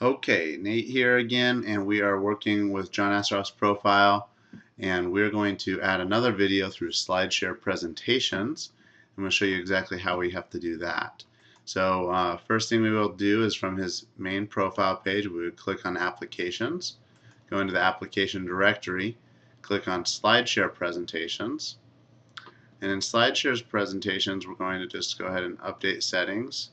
Okay, Nate here again, and we are working with John Assaraf's profile, and we're going to add another video through Slideshare presentations. I'm going to show you exactly how we have to do that. So first thing we will do is from his main profile page, we would click on Applications, go into the Application directory, click on Slideshare Presentations, and in Slideshare's presentations, we're going to just go ahead and update settings.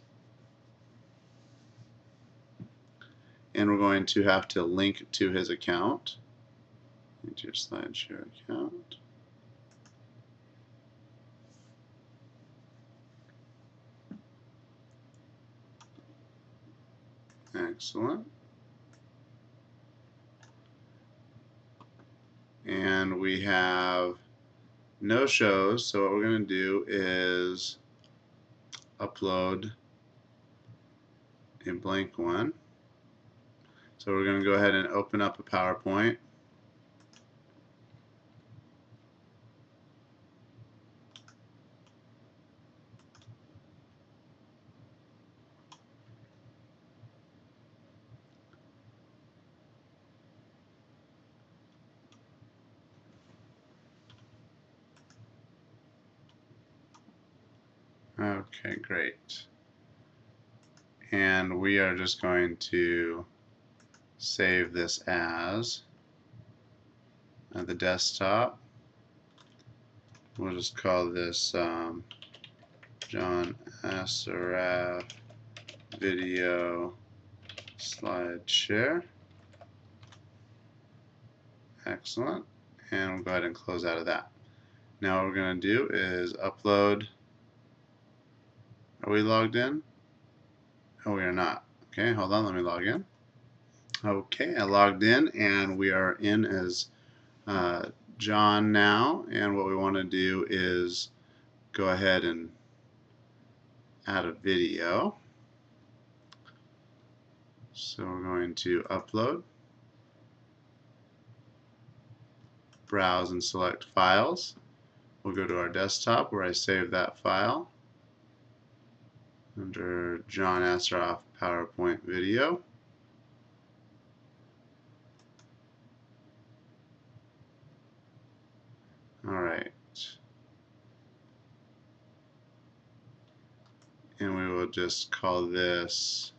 And we're going to have to link to his account, into your Slideshare account. Excellent. And we have no shows, so what we're going to do is upload a blank one. So we're going to go ahead and open up a PowerPoint. Okay, great. And we are just going to save this as the desktop. We'll just call this John Assaraf video Slideshare. Excellent. And we'll go ahead and close out of that. Now what we're going to do is upload. Are we logged in? Oh, we are not. Okay, hold on, let me log in. Okay, I logged in and we are in as John now, and what we want to do is go ahead and add a video. So we're going to upload, browse and select files. We'll go to our desktop where I saved that file under John Assaraf PowerPoint video. Alright. And we will just call this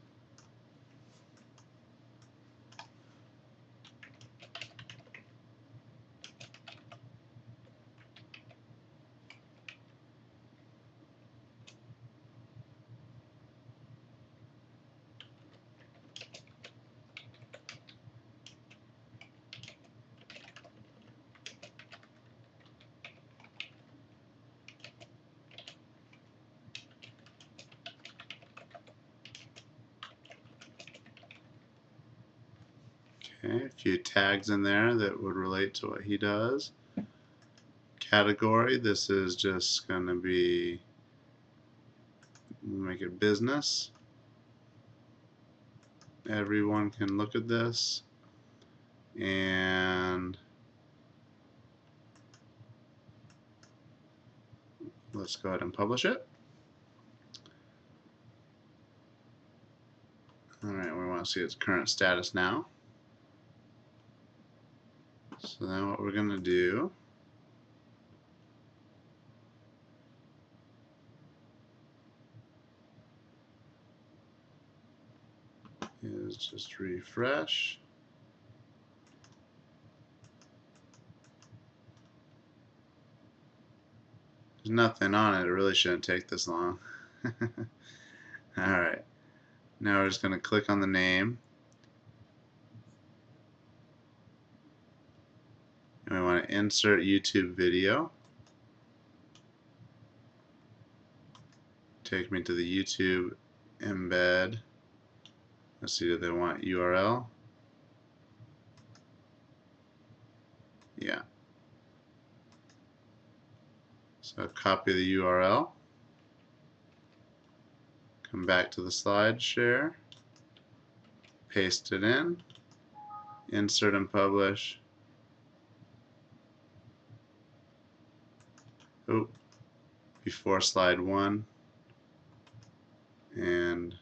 okay, a few tags in there that would relate to what he does. Category, this is just going to be, make it business. Everyone can look at this, and let's go ahead and publish it. Alright, we want to see its current status now. So then what we're going to do is just refresh. There's nothing on it. It really shouldn't take this long. Alright. Now we're just going to click on the name. And we want to insert YouTube video. Take me to the YouTube embed. Let's see, do they want URL? Yeah. So copy the URL. Come back to the Slideshare. Paste it in. Insert and publish. Oh, before slide 1. And